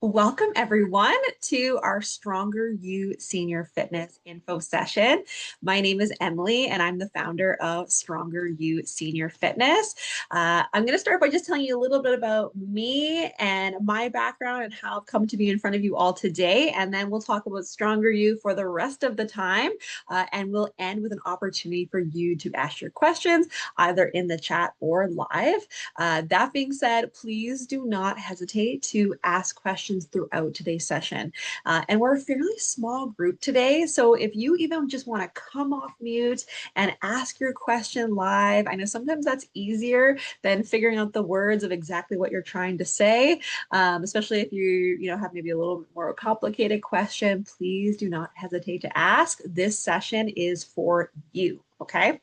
Welcome everyone to our StrongerU Senior Fitness Info Session. My name is Emily and I'm the founder of StrongerU Senior Fitness. I'm going to start by just telling you a little bit about me and my background and how I've come to be in front of you all today. And then we'll talk about StrongerU for the rest of the time. And we'll end with an opportunity for you to ask your questions either in the chat or live. That being said, please do not hesitate to ask questions throughout today's session. And we're a fairly small group today. So if you even just want to come off mute and ask your question live, I know sometimes that's easier than figuring out the words of exactly what you're trying to say, especially if you have maybe a little bit more complicated question. Please do not hesitate to ask. This session is for you. Okay,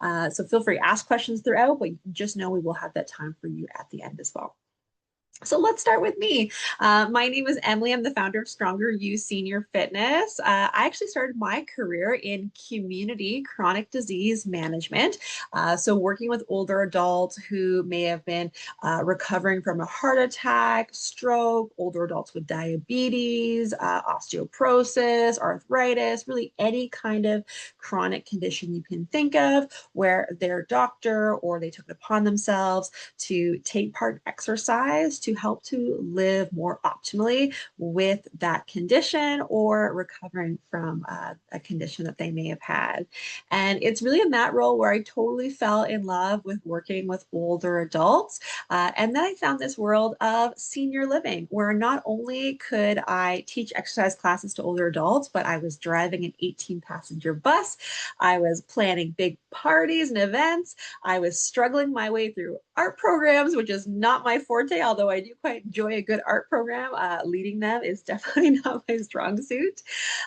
so feel free to ask questions throughout, but just know we will have that time for you at the end as well. So let's start with me. My name is Emily. I'm the founder of StrongerU Senior Fitness. I actually started my career in community chronic disease management. So working with older adults who may have been recovering from a heart attack, stroke, older adults with diabetes, osteoporosis, arthritis, really any kind of chronic condition you can think of where their doctor or they took it upon themselves to take part in exercise to help to live more optimally with that condition or recovering from a condition that they may have had. And it's really in that role where I totally fell in love with working with older adults. And then I found this world of senior living where not only could I teach exercise classes to older adults, but I was driving an 18-passenger bus. I was planning big parties and events. I was struggling my way through art programs, which is not my forte, although I do quite enjoy a good art program. Leading them is definitely not my strong suit.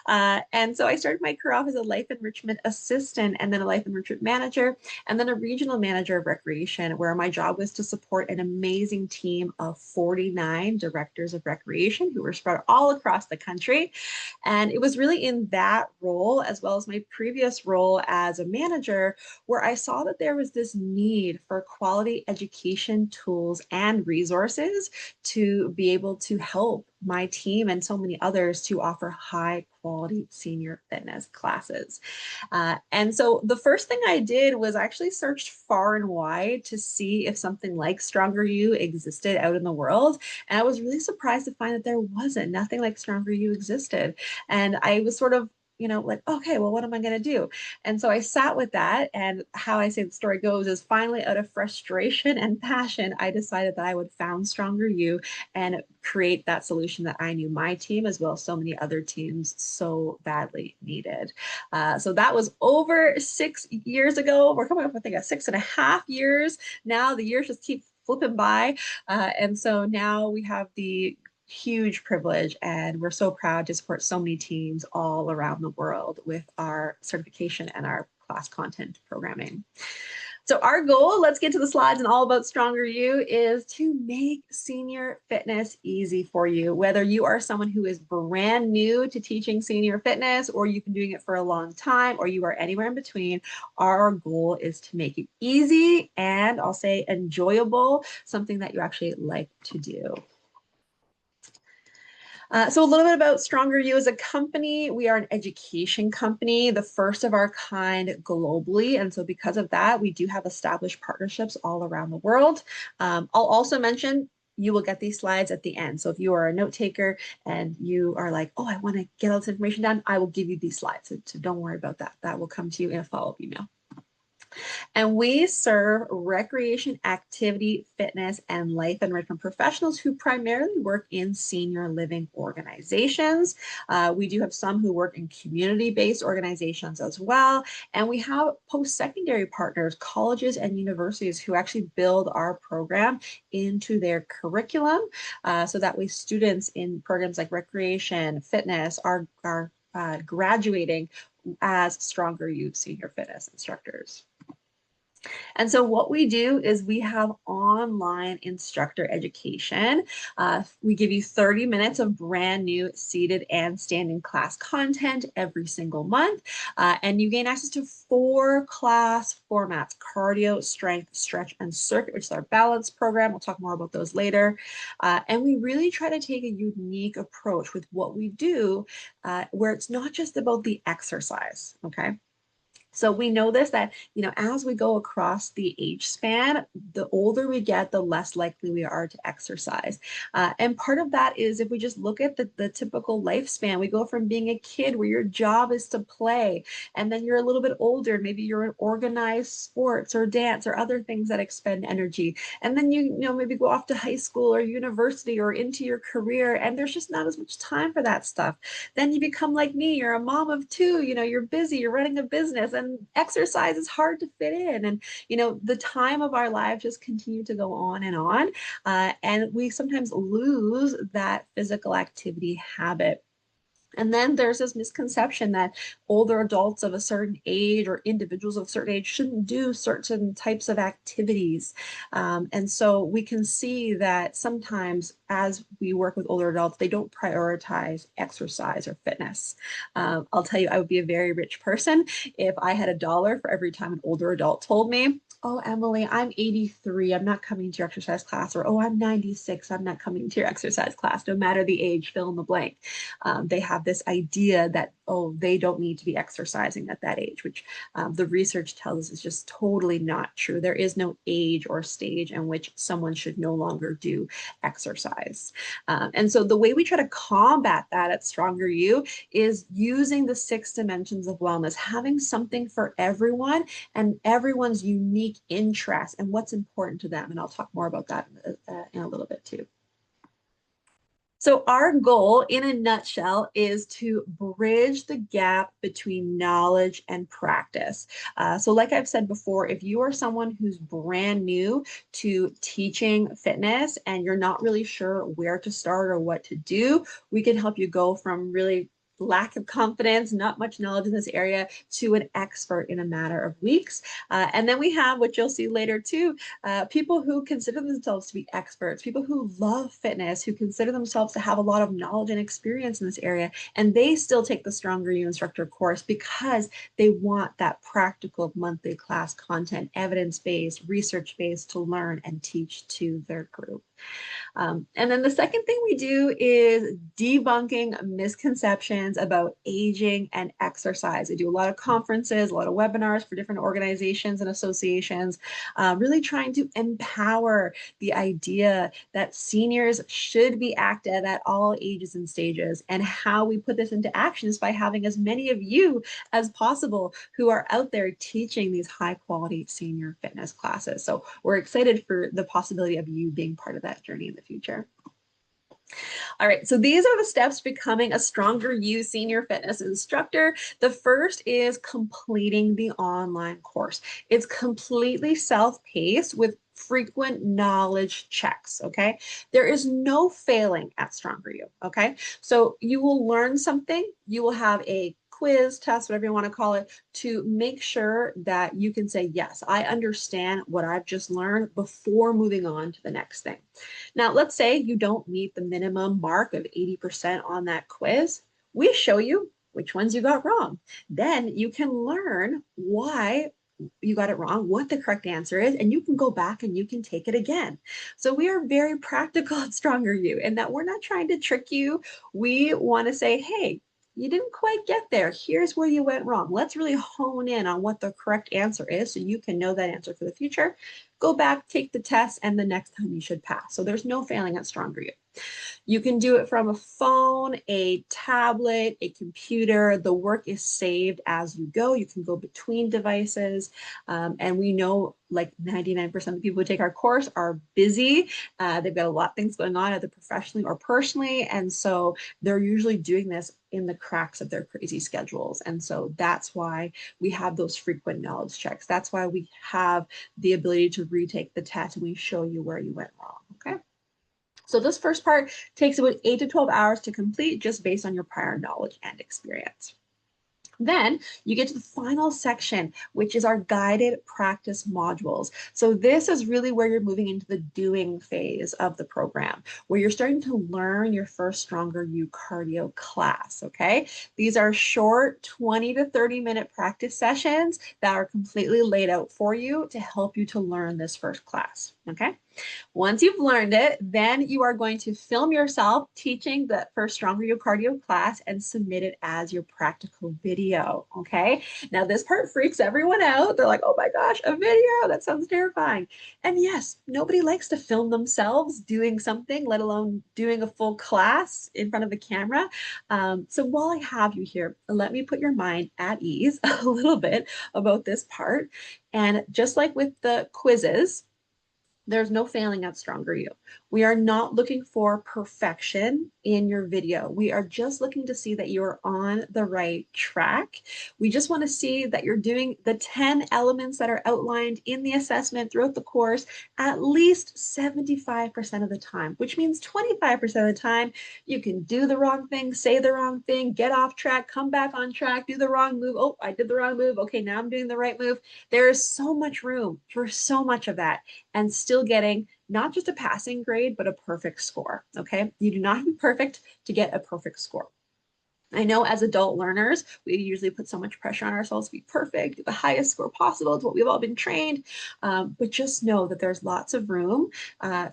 And so I started my career off as a life enrichment assistant and then a life enrichment manager and then a regional manager of recreation, where my job was to support an amazing team of 49 directors of recreation who were spread all across the country. And it was really in that role, as well as my previous role as a manager, where I saw that there was this need for quality education tools and resources to be able to help my team and so many others to offer high quality senior fitness classes. And so the first thing I did was actually searched far and wide to see if something like StrongerU existed out in the world. And I was really surprised to find that there wasn't. Nothing like StrongerU existed. And I was sort of like, okay, well, what am I going to do? And so I sat with that. And how I say the story goes is finally, out of frustration and passion, I decided that I would found StrongerU and create that solution that I knew my team, as well as so many other teams, so badly needed. So that was over 6 years ago. We're coming up, I think, at 6.5 years now. The years just keep flipping by. And so now we have the huge privilege, and we're so proud to support so many teams all around the world with our certification and our class content programming. So our goal, let's get to the slides and all about StrongerU, is to make senior fitness easy for you. Whether you are someone who is brand new to teaching senior fitness, or you've been doing it for a long time, or you are anywhere in between, our goal is to make it easy and, I'll say, enjoyable, something that you actually like to do. So a little bit about StrongerU as a company. We are an education company, the first of our kind globally. And so because of that, we do have established partnerships all around the world. I'll also mention you will get these slides at the end. So if you are a note taker and you are like, oh, I want to get all this information down, I will give you these slides. So don't worry about that. That will come to you in a follow-up email. And we serve recreation, activity, fitness, and life enrichment professionals who primarily work in senior living organizations. We do have some who work in community-based organizations as well. And we have post-secondary partners, colleges and universities, who actually build our program into their curriculum. So that way students in programs like recreation, fitness are graduating as StrongerU Senior Fitness Instructors. And so what we do is we have online instructor education. We give you 30 minutes of brand new seated and standing class content every single month. And you gain access to 4 class formats: cardio, strength, stretch, and circuit, which is our balance program. We'll talk more about those later. And we really try to take a unique approach with what we do, where it's not just about the exercise, okay? So we know this, that, as we go across the age span, the older we get, the less likely we are to exercise. And part of that is if we just look at the typical lifespan, we go from being a kid where your job is to play, and then you're a little bit older, maybe you're in organized sports or dance or other things that expend energy. And then maybe go off to high school or university or into your career, and there's just not as much time for that stuff. Then you become like me, you're a mom of 2, you're busy, you're running a business, and exercise is hard to fit in. And, the time of our lives just continue to go on and on. And we sometimes lose that physical activity habit. And then there's this misconception that older adults of a certain age or individuals of a certain age shouldn't do certain types of activities. And so we can see that sometimes as we work with older adults, they don't prioritize exercise or fitness. I'll tell you, I would be a very rich person if I had $1 for every time an older adult told me, "Oh, Emily, I'm 83. I'm not coming to your exercise class." Or, "Oh, I'm 96. I'm not coming to your exercise class." No matter the age, fill in the blank. They have this idea that, oh, they don't need to be exercising at that age, which the research tells us is just totally not true. There is no age or stage in which someone should no longer do exercise. And so the way we try to combat that at StrongerU is using the 6 dimensions of wellness, having something for everyone and everyone's unique interests and what's important to them. And I'll talk more about that in a little bit too. So our goal in a nutshell is to bridge the gap between knowledge and practice. So like I've said before, if you are someone who's brand new to teaching fitness and you're not really sure where to start or what to do, we can help you go from really lack of confidence, not much knowledge in this area, to an expert in a matter of weeks. And then we have, what you'll see later too, people who consider themselves to be experts, people who love fitness, who consider themselves to have a lot of knowledge and experience in this area, and they still take the StrongerU instructor course because they want that practical monthly class content, evidence-based, research-based, to learn and teach to their group. And then the second thing we do is debunking misconceptions about aging and exercise. I do a lot of conferences, a lot of webinars for different organizations and associations, really trying to empower the idea that seniors should be active at all ages and stages. And how we put this into action is by having as many of you as possible who are out there teaching these high quality senior fitness classes. So we're excited for the possibility of you being part of that journey in the future. All right, so these are the steps to becoming a StrongerU Senior Fitness Instructor. The first is completing the online course. It's completely self-paced with frequent knowledge checks, okay? There is no failing at StrongerU, okay? So you will learn something, you will have a quiz, test, whatever you want to call it, to make sure that you can say, yes, I understand what I've just learned before moving on to the next thing. Now, let's say you don't meet the minimum mark of 80% on that quiz. We show you which ones you got wrong. Then you can learn why you got it wrong, what the correct answer is, and you can go back and you can take it again. So we are very practical at StrongerU in that we're not trying to trick you. We want to say, hey, you didn't quite get there. Here's where you went wrong. Let's really hone in on what the correct answer is so you can know that answer for the future. Go back, take the test, and the next time you should pass. So there's no failing at StrongerU. You can do it from a phone, a tablet, a computer. The work is saved as you go. You can go between devices. And we know like 99% of the people who take our course are busy. They've got a lot of things going on, either professionally or personally. And so they're usually doing this in the cracks of their crazy schedules. And so that's why we have those frequent knowledge checks. That's why we have the ability to retake the test and we show you where you went wrong, okay? So this first part takes about 8 to 12 hours to complete just based on your prior knowledge and experience. Then you get to the final section, which is our guided practice modules. So this is really where you're moving into the doing phase of the program, where you're starting to learn your first Stronger You cardio class, okay? These are short 20 to 30-minute practice sessions that are completely laid out for you to help you to learn this first class, okay? Once you've learned it, then you are going to film yourself teaching the first Stronger You cardio class and submit it as your practical video. Okay. Now, this part freaks everyone out. They're like, oh my gosh, a video. That sounds terrifying. And yes, nobody likes to film themselves doing something, let alone doing a full class in front of the camera. So while I have you here, let me put your mind at ease a little bit about this part. And just like with the quizzes, there's no failing at Stronger You. We are not looking for perfection in your video. We are just looking to see that you're on the right track. We just want to see that you're doing the 10 elements that are outlined in the assessment throughout the course at least 75% of the time, which means 25% of the time you can do the wrong thing, say the wrong thing, get off track, come back on track, do the wrong move. Oh, I did the wrong move. Okay, now I'm doing the right move. There is so much room for so much of that and still getting not just a passing grade, but a perfect score. Okay. You do not have to be perfect to get a perfect score. I know as adult learners, we usually put so much pressure on ourselves to be perfect, get the highest score possible. It's what we've all been trained. But just know that there's lots of room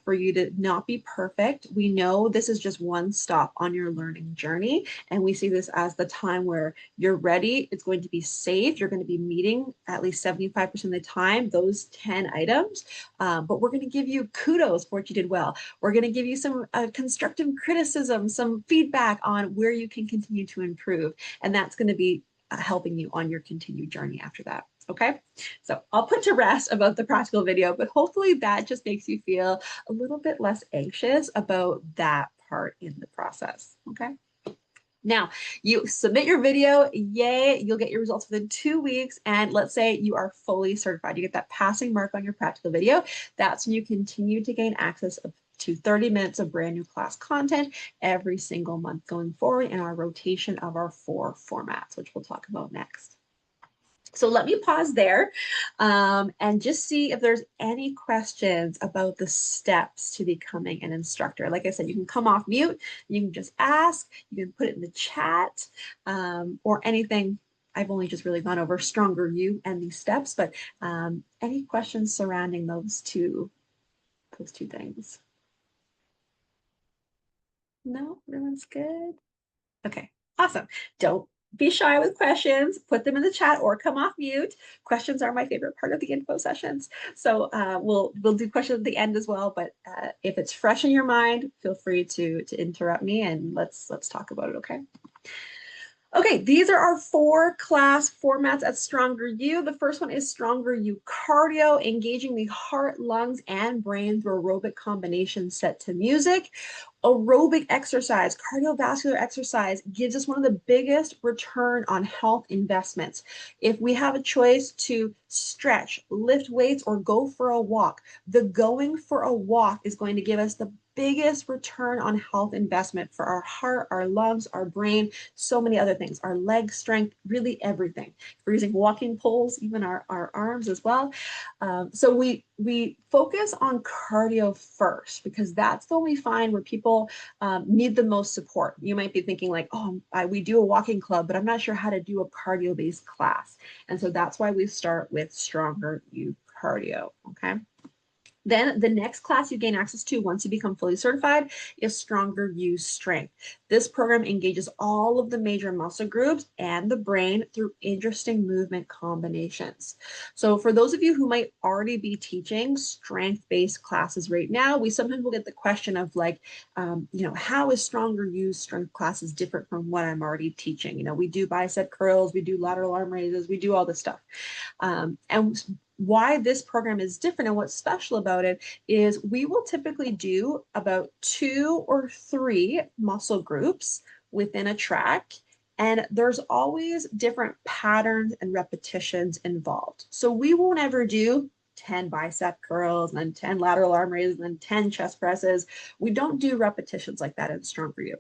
for you to not be perfect. We know this is just one stop on your learning journey. And we see this as the time where you're ready. It's going to be safe. You're going to be meeting at least 75% of the time those 10 items. But we're going to give you kudos for what you did well. We're going to give you some constructive criticism, some feedback on where you can continue to improve. And that's going to be helping you on your continued journey after that. Okay, so I'll put to rest about the practical video, but hopefully that just makes you feel a little bit less anxious about that part in the process. Okay. Now, you submit your video, yay, you'll get your results within 2 weeks. And let's say you are fully certified. You get that passing mark on your practical video. That's when you continue to gain access to 30 minutes of brand new class content every single month going forward in our rotation of our 4 formats, which we'll talk about next. So let me pause there and just see if there's any questions about the steps to becoming an instructor. Like I said, you can come off mute, you can just ask, you can put it in the chat or anything. I've only just really gone over Stronger You and these steps, but any questions surrounding those two things? No, everyone's good. Okay, awesome. Don't be shy with questions. Put them in the chat or come off mute. Questions are my favorite part of the info sessions. So we'll do questions at the end as well. But if it's fresh in your mind, feel free to interrupt me and let's talk about it. Okay. Okay, these are our 4 class formats at Stronger You. The first one is Stronger You Cardio, engaging the heart, lungs, and brain through aerobic combinations set to music. Aerobic exercise, cardiovascular exercise gives us one of the biggest return on health investments. If we have a choice to stretch, lift weights, or go for a walk, the going for a walk is going to give us the biggest return on health investment for our heart, our lungs, our brain, so many other things, our leg strength, really everything. If we're using walking poles, even our arms as well. So we focus on cardio first because that's the one we find where people need the most support. You might be thinking like, oh, we do a walking club, but I'm not sure how to do a cardio-based class. And so that's why we start with Stronger You Cardio, okay? Then the next class you gain access to once you become fully certified is Stronger You Strength. This program engages all of the major muscle groups and the brain through interesting movement combinations. So for those of you who might already be teaching strength-based classes right now, we sometimes will get the question of like, how is Stronger You Strength classes different from what I'm already teaching? You know, we do bicep curls, we do lateral arm raises, we do all this stuff. And why this program is different and what's special about it is we will typically do about 2 or 3 muscle groups within a track, and there's always different patterns and repetitions involved. So we won't ever do 10 bicep curls and then 10 lateral arm raises and then 10 chest presses. We don't do repetitions like that in Stronger You.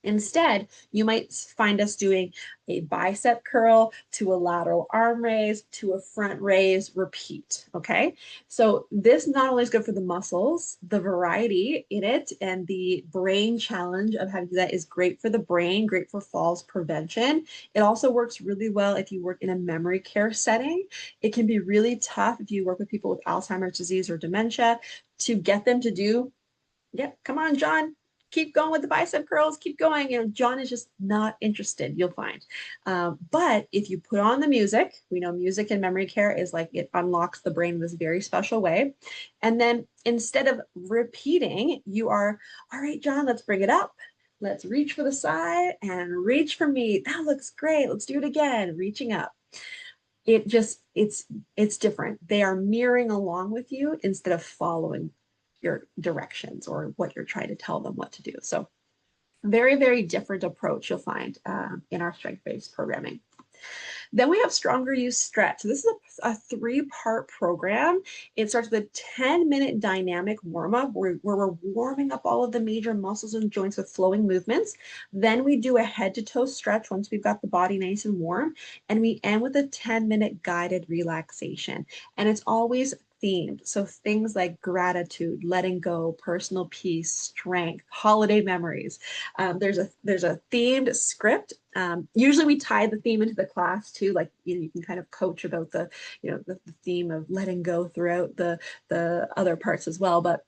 Instead, you might find us doing a bicep curl to a lateral arm raise to a front raise, repeat. Okay. So this not only is good for the muscles, the variety in it and the brain challenge of having that is great for the brain, great for falls prevention. It also works really well if you work in a memory care setting. It can be really tough if you work with people with Alzheimer's disease or dementia to get them to do, yeah, come on, John, keep going with the bicep curls, keep going. John is just not interested, you'll find. But if you put on the music, we know music in memory care is like it unlocks the brain in this very special way. And then instead of repeating, you are, all right, John, let's bring it up. Let's reach for the side and reach for me. That looks great. Let's do it again, reaching up. It's different. They are mirroring along with you instead of following your directions or what you're trying to tell them what to do. So very, very different approach you'll find in our strength-based programming. Then we have StrongerU Stretch. So this is a three-part program. It starts with a 10-minute dynamic warm-up where we're warming up all of the major muscles and joints with flowing movements. Then we do a head-to-toe stretch once we've got the body nice and warm. And we end with a 10-minute guided relaxation. And it's always themed. So things like gratitude, letting go, personal peace, strength, holiday memories. There's a themed script. Usually we tie the theme into the class too. Like you can kind of coach about the theme of letting go throughout the other parts as well. But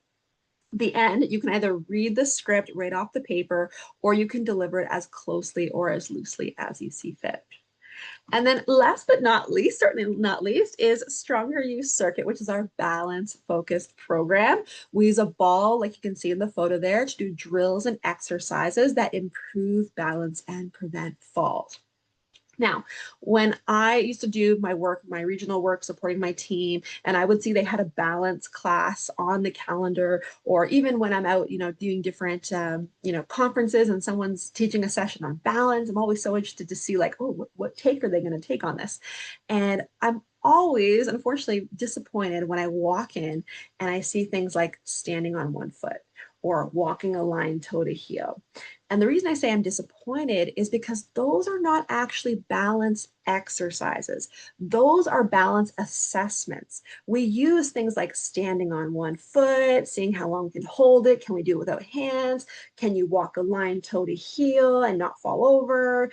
the end, you can either read the script right off the paper, or you can deliver it as closely or as loosely as you see fit. And then last but not least, certainly not least, is StrongerU Circuit, which is our balance focused program. We use a ball, like you can see in the photo there, to do drills and exercises that improve balance and prevent falls. Now, when I used to do my work, my regional work, supporting my team, and I would see they had a balance class on the calendar, or even when I'm out, doing different, conferences and someone's teaching a session on balance, I'm always so interested to see like, oh, what take are they going to take on this? And I'm always, unfortunately, disappointed when I walk in and I see things like standing on one foot or walking a line toe to heel. And the reason I say I'm disappointed is because those are not actually balance exercises. Those are balance assessments. We use things like standing on one foot, seeing how long we can hold it. Can we do it without hands? Can you walk a line toe to heel and not fall over?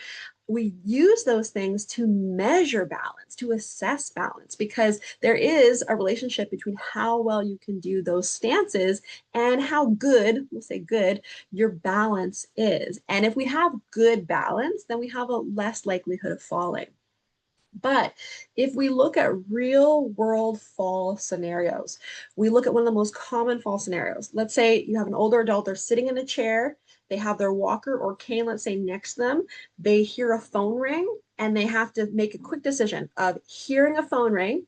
We use those things to measure balance, to assess balance, because there is a relationship between how well you can do those stances and how good, we'll say good, your balance is. And if we have good balance, then we have a less likelihood of falling. But if we look at real world fall scenarios, we look at one of the most common fall scenarios. Let's say you have an older adult, they're sitting in a chair, they have their walker or cane, let's say, next to them. They hear a phone ring and they have to make a quick decision of hearing a phone ring.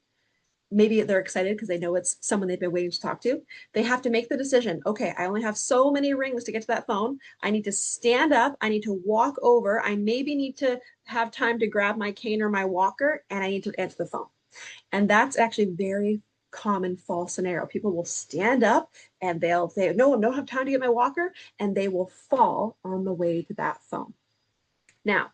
Maybe they're excited because they know it's someone they've been waiting to talk to. They have to make the decision. Okay, I only have so many rings to get to that phone. I need to stand up. I need to walk over. I maybe need to have time to grab my cane or my walker, and I need to answer the phone. And that's actually very common fall scenario. People will stand up and they'll say, no, I don't have time to get my walker, and they will fall on the way to that phone. Now,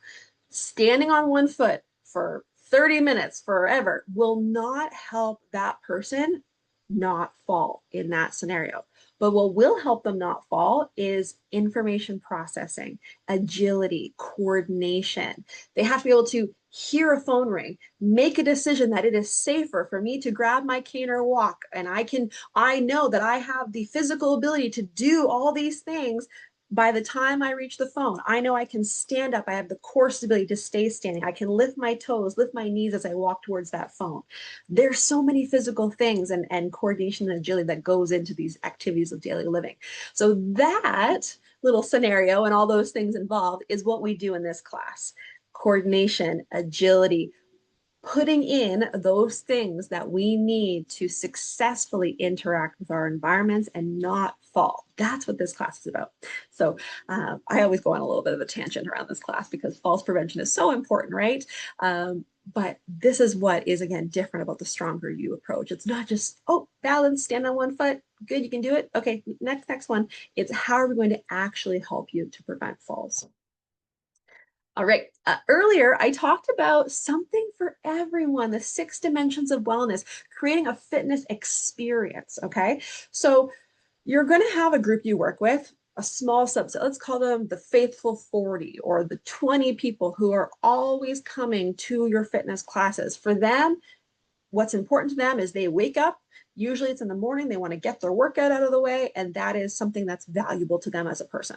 standing on one foot for 30 minutes forever will not help that person not fall in that scenario. But what will help them not fall is information processing, agility, coordination. They have to be able to hear a phone ring, make a decision that it is safer for me to grab my cane or walk. And I know that I have the physical ability to do all these things. By the time I reach the phone, I know I can stand up. I have the core stability to stay standing. I can lift my toes, lift my knees as I walk towards that phone. There's so many physical things and coordination and agility that goes into these activities of daily living. So that little scenario and all those things involved is what we do in this class. Coordination, agility, putting in those things that we need to successfully interact with our environments and not fall. That's what this class is about. So I always go on a little bit of a tangent around this class because falls prevention is so important, right? But this is what is, again, different about the StrongerU approach. It's not just, oh, balance, stand on one foot, good, you can do it. Okay, next one. It's how are we going to actually help you to prevent falls? All right. Earlier, I talked about something for everyone, the 6 dimensions of wellness, creating a fitness experience. Okay. So you're going to have a group you work with, a small subset. Let's call them the faithful 40 or the 20 people who are always coming to your fitness classes. For them, what's important to them is they wake up. Usually it's in the morning. They want to get their workout out of the way. And that is something that's valuable to them as a person.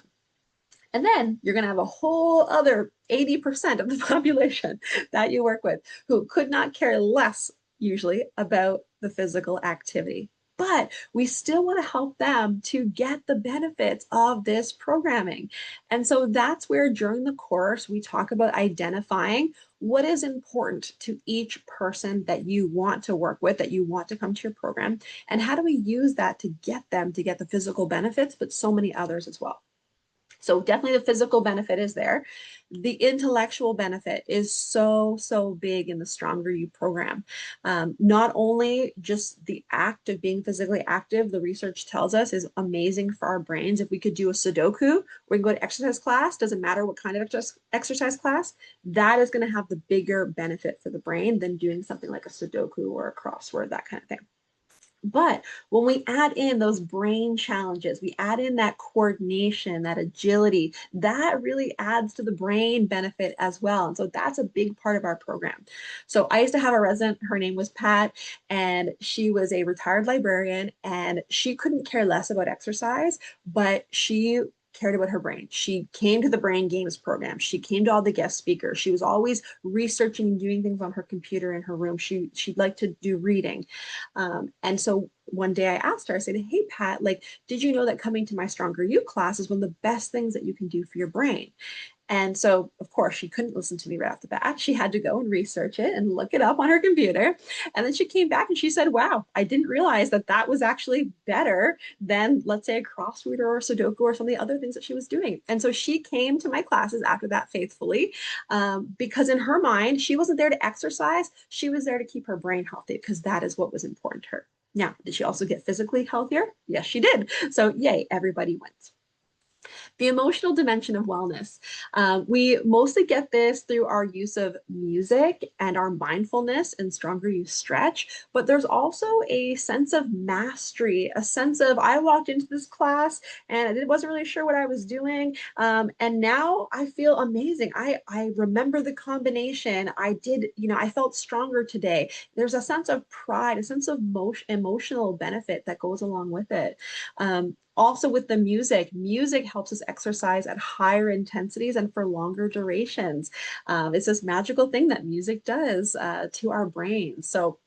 And then you're going to have a whole other 80% of the population that you work with who could not care less, usually, about the physical activity. But we still want to help them to get the benefits of this programming. And so that's where during the course, we talk about identifying what is important to each person that you want to work with, that you want to come to your program, and how do we use that to get them to get the physical benefits, but so many others as well. So definitely the physical benefit is there. The intellectual benefit is so big in the StrongerU program. Not only just the act of being physically active, the research tells us is amazing for our brains. If we could do a Sudoku, we can go to exercise class, doesn't matter what kind of exercise class, that is going to have the bigger benefit for the brain than doing something like a Sudoku or a crossword, that kind of thing. But when we add in those brain challenges, we add in that coordination, that agility, that really adds to the brain benefit as well. And so that's a big part of our program. So I used to have a resident, her name was Pat, and she was a retired librarian, and she couldn't care less about exercise, but she cared about her brain. She came to the brain games program. She came to all the guest speakers. She was always researching and doing things on her computer in her room. She'd like to do reading. And so one day I asked her, I said, hey, Pat, like, did you know that coming to my StrongerU class is one of the best things that you can do for your brain? And so, of course, she couldn't listen to me right off the bat. She had to go and research it and look it up on her computer. And then she came back and she said, wow, I didn't realize that that was actually better than, let's say, a crossword or a Sudoku or some of the other things that she was doing. And so she came to my classes after that faithfully, because in her mind, she wasn't there to exercise. She was there to keep her brain healthy because that is what was important to her. Now, did she also get physically healthier? Yes, she did. So yay, everybody wins. The emotional dimension of wellness. We mostly get this through our use of music and our mindfulness and StrongerU stretch, but there's also a sense of mastery, a sense of I walked into this class and I wasn't really sure what I was doing. And now I feel amazing. I remember the combination. I did, I felt stronger today. There's a sense of pride, a sense of emotional benefit that goes along with it. Also with the music helps us exercise at higher intensities and for longer durations. It's this magical thing that music does to our brains. So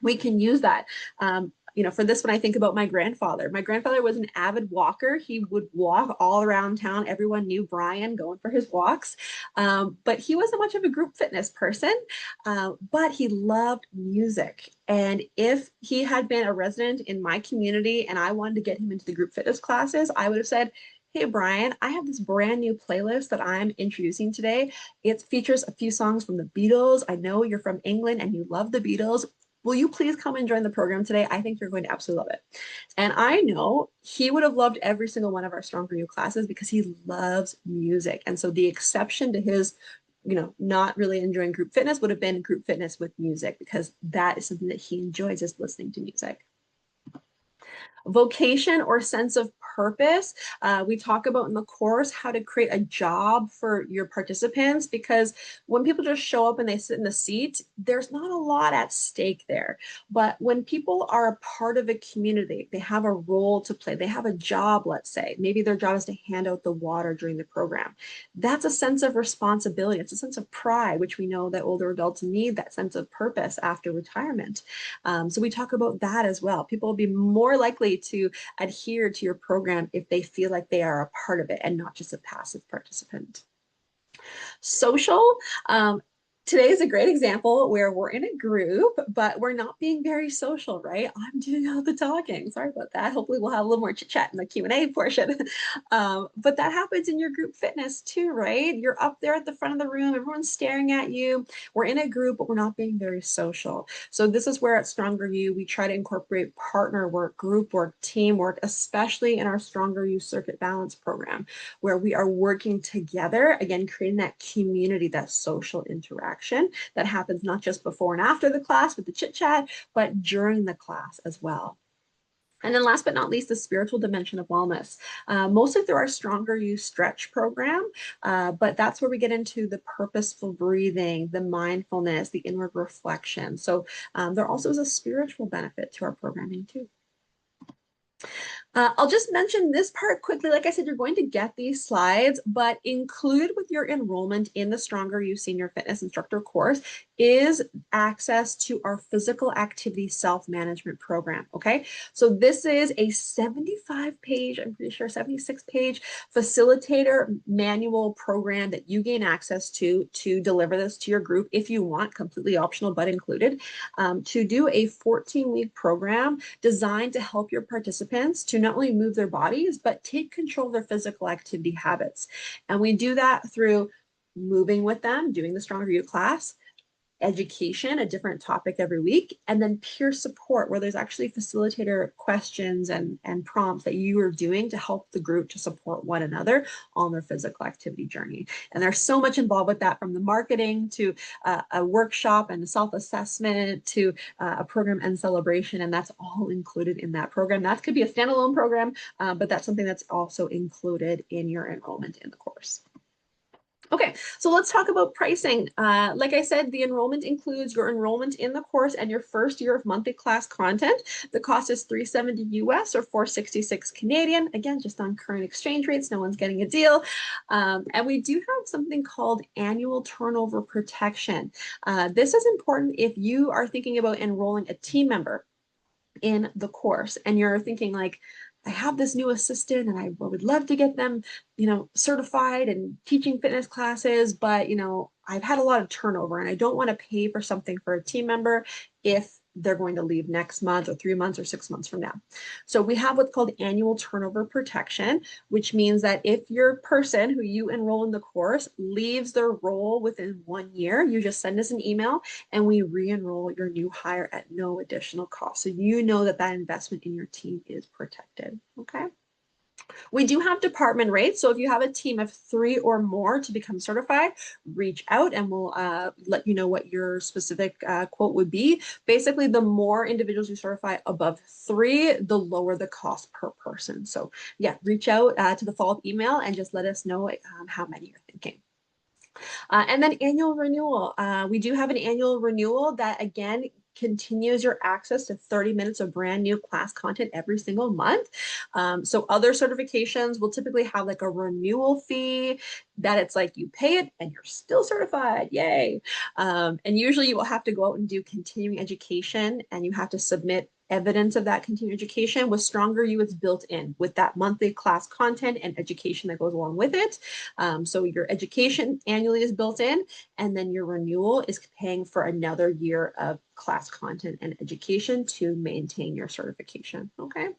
we can use that. For this one, I think about my grandfather. My grandfather was an avid walker. He would walk all around town. Everyone knew Brian going for his walks. But he wasn't much of a group fitness person, but he loved music. And if he had been a resident in my community and I wanted to get him into the group fitness classes, I would have said, hey, Brian, I have this brand new playlist that I'm introducing today. It features a few songs from the Beatles. I know you're from England and you love the Beatles. Will you please come and join the program today? I think you're going to absolutely love it. And I know he would have loved every single one of our StrongerU classes because he loves music. And so the exception to his, not really enjoying group fitness would have been group fitness with music because that is something that he enjoys, is listening to music. Vocation or sense of purpose. We talk about in the course how to create a job for your participants, because when people just show up and they sit in the seat, there's not a lot at stake there. But when people are a part of a community, they have a role to play, they have a job, let's say, maybe their job is to hand out the water during the program. That's a sense of responsibility. It's a sense of pride, which we know that older adults need, that sense of purpose after retirement. So we talk about that as well. People will be more likely to adhere to your program if they feel like they are a part of it and not just a passive participant. Social, Today is a great example where we're in a group, but we're not being very social, right? I'm doing all the talking. Sorry about that. Hopefully we'll have a little more chit chat in the Q&A portion. But that happens in your group fitness too, right? You're up there at the front of the room, everyone's staring at you. We're in a group, but we're not being very social. So this is where at StrongerU, we try to incorporate partner work, group work, teamwork, especially in our StrongerU Circuit Balance program, where we are working together, again, creating that community, that social interaction that happens not just before and after the class with the chit chat, but during the class as well. And then last but not least, the spiritual dimension of wellness. Mostly through our StrongerU Stretch program, but that's where we get into the purposeful breathing, the mindfulness, the inward reflection. So there also is a spiritual benefit to our programming too. I'll just mention this part quickly. Like I said, you're going to get these slides, but include with your enrollment in the StrongerU Senior Fitness Instructor course is access to our physical activity self-management program, okay? So this is a 75-page, I'm pretty sure 76-page facilitator manual program that you gain access to deliver this to your group if you want, completely optional but included, to do a 14-week program designed to help your participants to not only move their bodies, but take control of their physical activity habits. And we do that through moving with them, doing the StrongerU class, education, a different topic every week, and then peer support where there's actually facilitator questions and prompts that you are doing to help the group to support one another on their physical activity journey. And there's so much involved with that, from the marketing to a workshop and a self-assessment to a program and celebration, and that's all included in that program. That could be a standalone program, but that's something that's also included in your enrollment in the course. Okay, so let's talk about pricing. Like I said, the enrollment includes your enrollment in the course and your first year of monthly class content. The cost is $370 US or $466 Canadian. Again, just on current exchange rates, no one's getting a deal. And we do have something called annual turnover protection. This is important if you are thinking about enrolling a team member in the course and you're thinking like, I have this new assistant and I would love to get them, certified and teaching fitness classes, but, I've had a lot of turnover and I don't want to pay for something for a team member if they're going to leave next month or 3 months or 6 months from now. So we have what's called annual turnover protection, which means that if your person who you enroll in the course leaves their role within 1 year, you just send us an email and we re-enroll your new hire at no additional cost. So you know that that investment in your team is protected, okay? We do have department rates. So if you have a team of 3 or more to become certified, reach out and we'll let you know what your specific quote would be. Basically, the more individuals you certify above 3, the lower the cost per person. So yeah, reach out to the follow-up email and just let us know how many you're thinking. And then annual renewal. We do have an annual renewal that, again, continues your access to 30 minutes of brand new class content every single month. So other certifications will typically have like a renewal fee that it's like you pay it and you're still certified, yay. And usually you will have to go out and do continuing education and you have to submit evidence of that continuing education. With StrongerU, it's built in with that monthly class content and education that goes along with it. So your education annually is built in, and then your renewal is paying for another year of class content and education to maintain your certification, okay?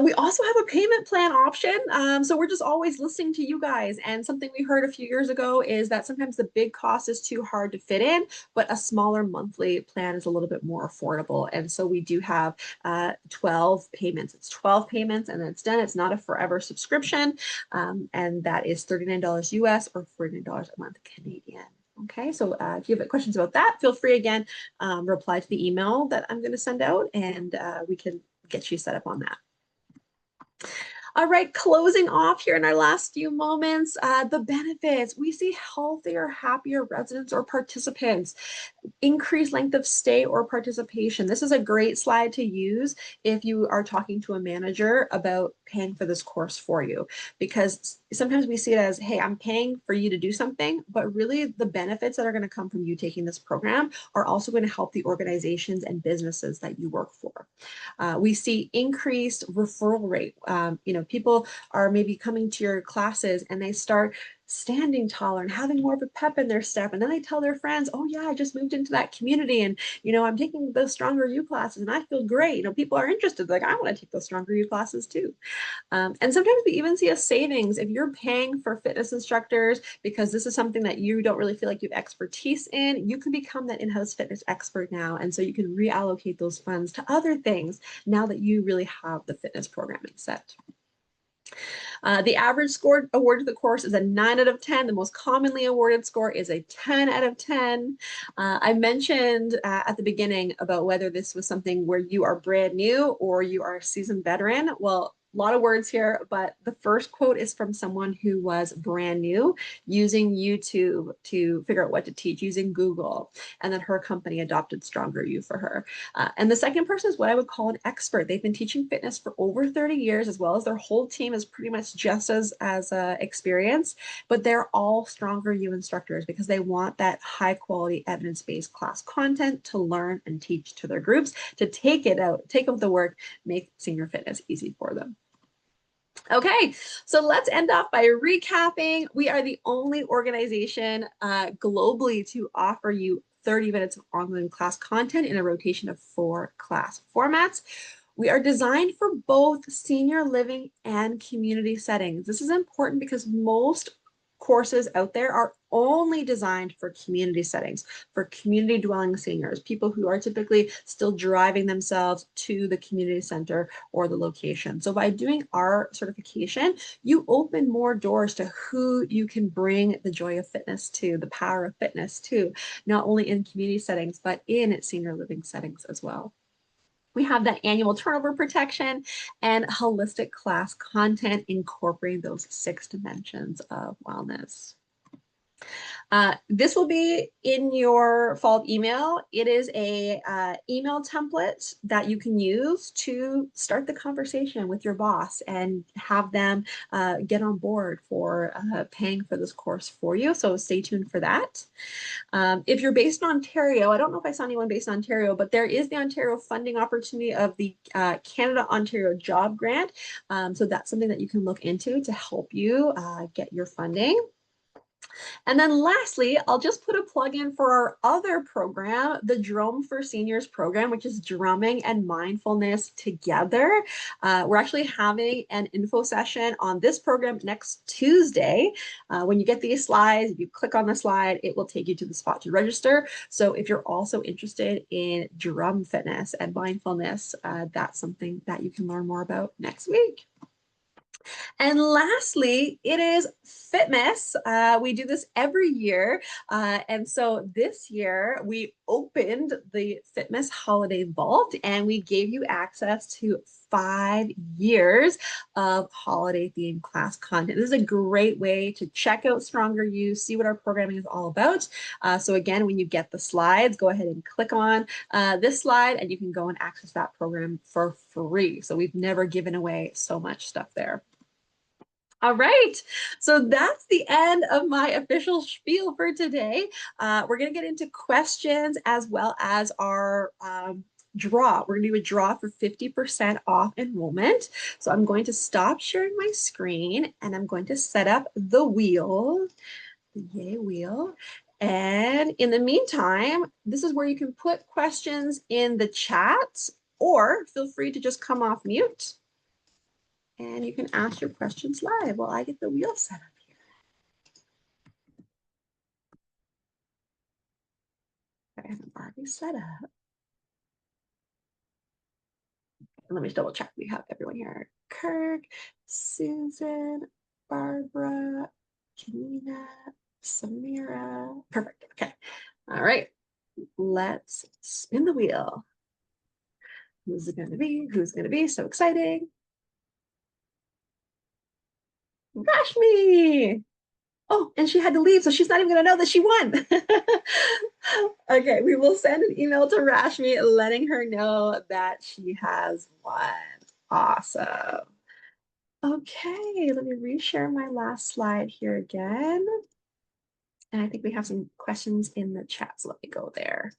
We also have a payment plan option. So we're just always listening to you guys. And something we heard a few years ago is that sometimes the big cost is too hard to fit in, but a smaller monthly plan is a little bit more affordable. And so we do have 12 payments. It's 12 payments and then it's done. It's not a forever subscription. And that is $39 US or $49 a month Canadian. Okay, so if you have questions about that, feel free again, reply to the email that I'm going to send out and we can get you set up on that. All right, closing off here in our last few moments, the benefits. We see healthier, happier residents or participants, increased length of stay or participation. This is a great slide to use if you are talking to a manager about paying for this course for you, because sometimes we see it as, hey, I'm paying for you to do something, but really the benefits that are going to come from you taking this program are also going to help the organizations and businesses that you work for. We see increased referral rate. People are maybe coming to your classes and they start standing taller and having more of a pep in their step. And then they tell their friends, oh yeah, I just moved into that community and, I'm taking those StrongerU classes and I feel great. People are interested. Like, I want to take those StrongerU classes too. And sometimes we even see a savings if you're paying for fitness instructors because this is something that you don't really feel like you have expertise in. You can become that in-house fitness expert now. And so you can reallocate those funds to other things now that you really have the fitness programming set. The average score awarded to the course is a 9 out of 10. The most commonly awarded score is a 10 out of 10. I mentioned at the beginning about whether this was something where you are brand new or you are a seasoned veteran. Well, a lot of words here, but the first quote is from someone who was brand new using YouTube to figure out what to teach, using Google, and then her company adopted StrongerU for her. And the second person is what I would call an expert. They've been teaching fitness for over 30 years, as well as their whole team is pretty much just as experienced, but they're all StrongerU instructors because they want that high quality evidence-based class content to learn and teach to their groups, to take out the work, make senior fitness easy for them. Okay, so let's end off by recapping. We are the only organization globally to offer you 30 minutes of online class content in a rotation of 4 class formats. We are designed for both senior living and community settings. This is important because most courses out there are only designed for community settings, for community dwelling seniors, people who are typically still driving themselves to the community center or the location. So by doing our certification, you open more doors to who you can bring the joy of fitness to, the power of fitness to, not only in community settings, but in senior living settings as well. We have that annual turnover protection and holistic class content incorporating those 6 dimensions of wellness. This will be in your follow-up email. It is a email template that you can use to start the conversation with your boss and have them get on board for paying for this course for you. So stay tuned for that. If you're based in Ontario, I don't know if I saw anyone based in Ontario, but there is the Ontario funding opportunity of the Canada-Ontario Job Grant. So that's something that you can look into to help you get your funding. And then lastly, I'll just put a plug in for our other program, the Drum for Seniors program, which is drumming and mindfulness together. We're actually having an info session on this program next Tuesday. When you get these slides, if you click on the slide, it will take you to the spot to register. So if you're also interested in drum fitness and mindfulness, that's something that you can learn more about next week. And lastly, it is Fitmas. We do this every year. And so this year we opened the Fitmas Holiday Vault and we gave you access to 5 years of holiday themed class content. This is a great way to check out StrongerU, see what our programming is all about. So again, when you get the slides, go ahead and click on this slide and you can go and access that program for free. So we've never given away so much stuff there. All right, so that's the end of my official spiel for today. We're going to get into questions as well as our draw. We're going to do a draw for 50% off enrollment. So I'm going to stop sharing my screen and I'm going to set up the wheel, the yay wheel. And in the meantime, this is where you can put questions in the chat or feel free to just come off mute. And you can ask your questions live while I get the wheel set up here. Okay, I'm already set up. And let me double check. We have everyone here. Kirk, Susan, Barbara, Janina, Samira. Perfect. Okay. All right. Let's spin the wheel. Who's it going to be? Who's going to be? So exciting. Rashmi. Oh, and she had to leave, so she's not even going to know that she won. Okay, we will send an email to Rashmi letting her know that she has won. Awesome. Okay, let me reshare my last slide here again. And I think we have some questions in the chat, so let me go there.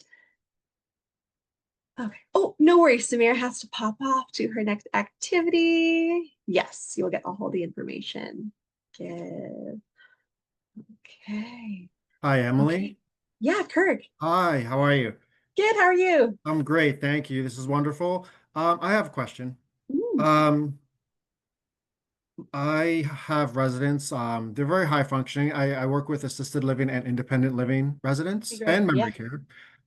Okay. Oh, no worries. Samira has to pop off to her next activity. Yes, you'll get all the information. Good. Okay. Hi, Emily. Okay. Yeah, Kirk. Hi, how are you? Good. How are you? I'm great, thank you. This is wonderful. I have a question. Mm, Um, I have residents. They're very high functioning. I work with assisted living and independent living okay, residents great. and memory Yeah. care,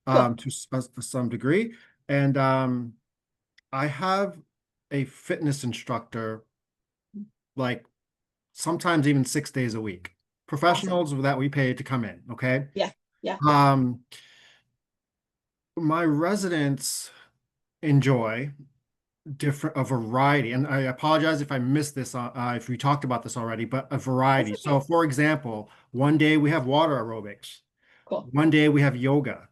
Cool. to some degree. And I have a fitness instructor, like sometimes even 6 days a week. Awesome. Professionals that we pay to come in. Okay. Yeah. Yeah. Um, my residents enjoy a variety, and I apologize if I missed this, if we talked about this already, but a That's variety. So okay. for example, one day we have water aerobics, Cool. one day we have yoga,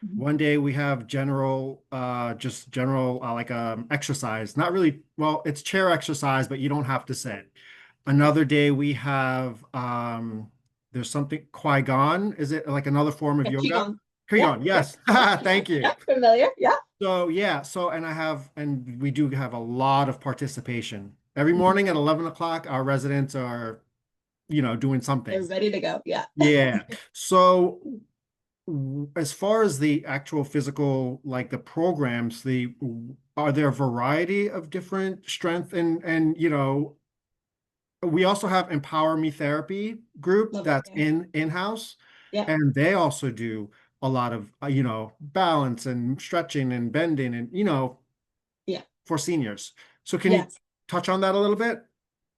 Mhm. one day we have just general, like exercise. Not really, well, it's chair exercise, but you don't have to sit. Another day we have there's something Qui-Gon. Is it like another form of Yeah. yoga? Qigong. Yeah. Qigong, Yeah. yes. Yeah. Thank you. Yeah. Familiar. Yeah. So yeah, and we do have a lot of participation. Every Mhm. morning at 11 o'clock, our residents are, doing They're something. ready to go. Yeah. Yeah. So as far as the actual physical, like the programs, are there a variety of different strength and we also have Empower Me Therapy group Love it. that's Yeah. in-house, Yeah. and they also do a lot of balance and stretching and bending and Yeah. for seniors. So can you Yes. touch on that a little bit?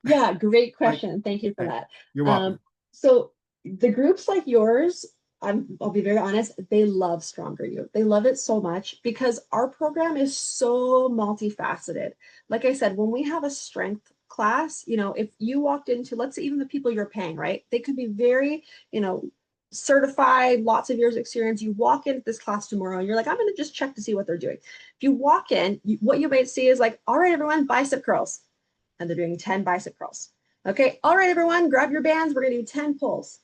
Yeah, great Like, question. Thank you for hey, that. you're Um, welcome. so the groups like yours, I'll be very honest, they love Stronger You. They love it so much because our program is so multifaceted. Like I said, when we have a strength class, if you walked into, let's say even the people you're paying, right? They could be very, you know, certified, lots of years of experience. You walk into this class tomorrow and you're like, I'm going to just check to see what they're doing. If you walk in, what you might see is like, all right, everyone, bicep curls, and they're doing 10 bicep curls. Okay, all right, everyone, grab your bands. We're going to do 10 pulls.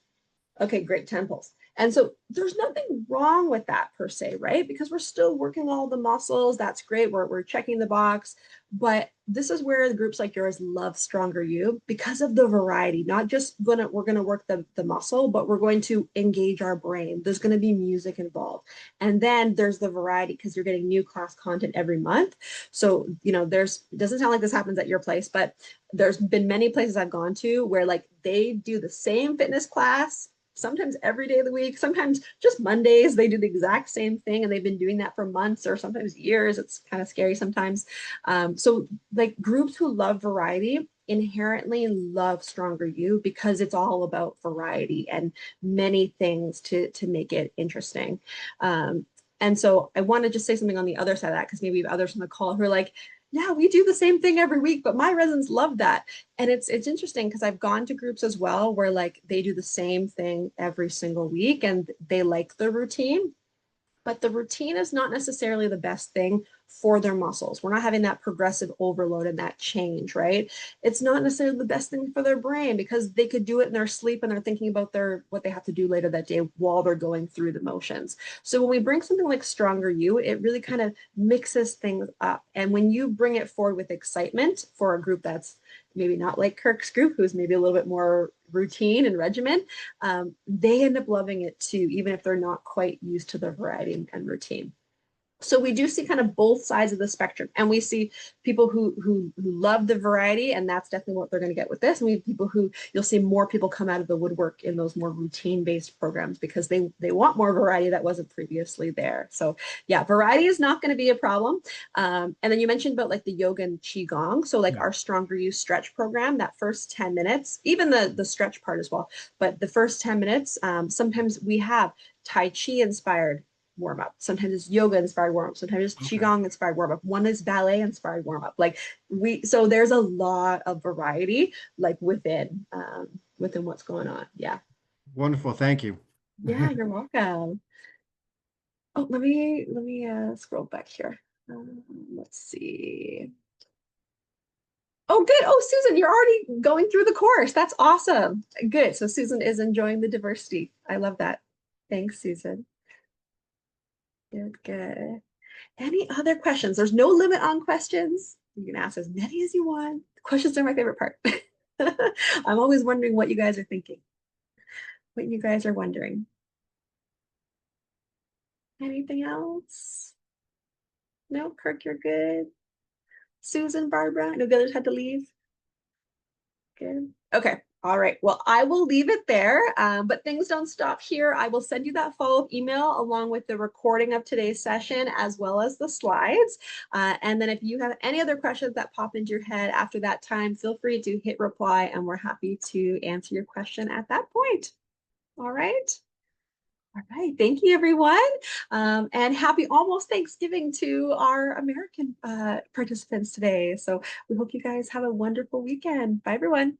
Okay, great, 10 pulls. And so there's nothing wrong with that per se, right? Because we're still working all the muscles. That's great. We're checking the box. But this is where the groups like yours love Stronger You because of the variety. Not just we're gonna work the muscle, but we're going to engage our brain. There's going to be music involved. And then there's the variety because you're getting new class content every month. So, it doesn't sound like this happens at your place, but there's been many places I've gone to where like they do the same fitness class sometimes every day of the week, sometimes just Mondays. They do the exact same thing and they've been doing that for months or sometimes years. It's kind of scary sometimes. So, like groups who love variety inherently love Stronger You because it's all about variety and many things to make it interesting. Um, and so I want to just say something on the other side of that because maybe others on the call who are like, yeah, we do the same thing every week, but my residents love that. And it's interesting because I've gone to groups as well where like they do the same thing every single week and they like the routine, but the routine is not necessarily the best thing for their muscles. We're not having that progressive overload and that change, right? It's not necessarily the best thing for their brain because they could do it in their sleep and they're thinking about their what they have to do later that day while they're going through the motions. So when we bring something like Stronger You, it really kind of mixes things up. And when you bring it forward with excitement for a group that's maybe not like Kirk's group, who's maybe a little bit more routine and regimen, they end up loving it too, even if they're not quite used to the variety and routine. So we do see kind of both sides of the spectrum, and we see people who love the variety, and that's definitely what they're going to get with this. And we have people who you'll see more people come out of the woodwork in those more routine based programs because they want more variety that wasn't previously there. So yeah, variety is not going to be a problem. And then you mentioned about like the yoga and qigong. So like Yeah. our Stronger You stretch program, that first 10 minutes, even the stretch part as well, but the first 10 minutes, sometimes we have Tai Chi inspired warm up. Sometimes it's yoga inspired warm up. Sometimes it's Okay. qigong inspired warm up. One is ballet inspired warm up. So there's a lot of variety like within what's going on. Yeah. Wonderful. Thank you. Yeah, you're welcome. Oh, let me scroll back here. Let's see. Oh, good. Oh, Susan, you're already going through the course. That's awesome. Good. So Susan is enjoying the diversity. I love that. Thanks, Susan. Good, good. Any other questions? There's no limit on questions. You can ask as many as you want. Questions are my favorite part. I'm always wondering what you guys are thinking. what you guys are wondering. Anything else? No, Kirk, you're good. Susan, Barbara, I know the others had to leave. Good. Okay. All right. Well, I will leave it there, but things don't stop here. I will send you that follow-up email along with the recording of today's session as well as the slides. And then if you have any other questions that pop into your head after that time, feel free to hit reply and we're happy to answer your question at that point. All right. All right. Thank you, everyone. And happy almost Thanksgiving to our American participants today. So we hope you guys have a wonderful weekend. Bye, everyone.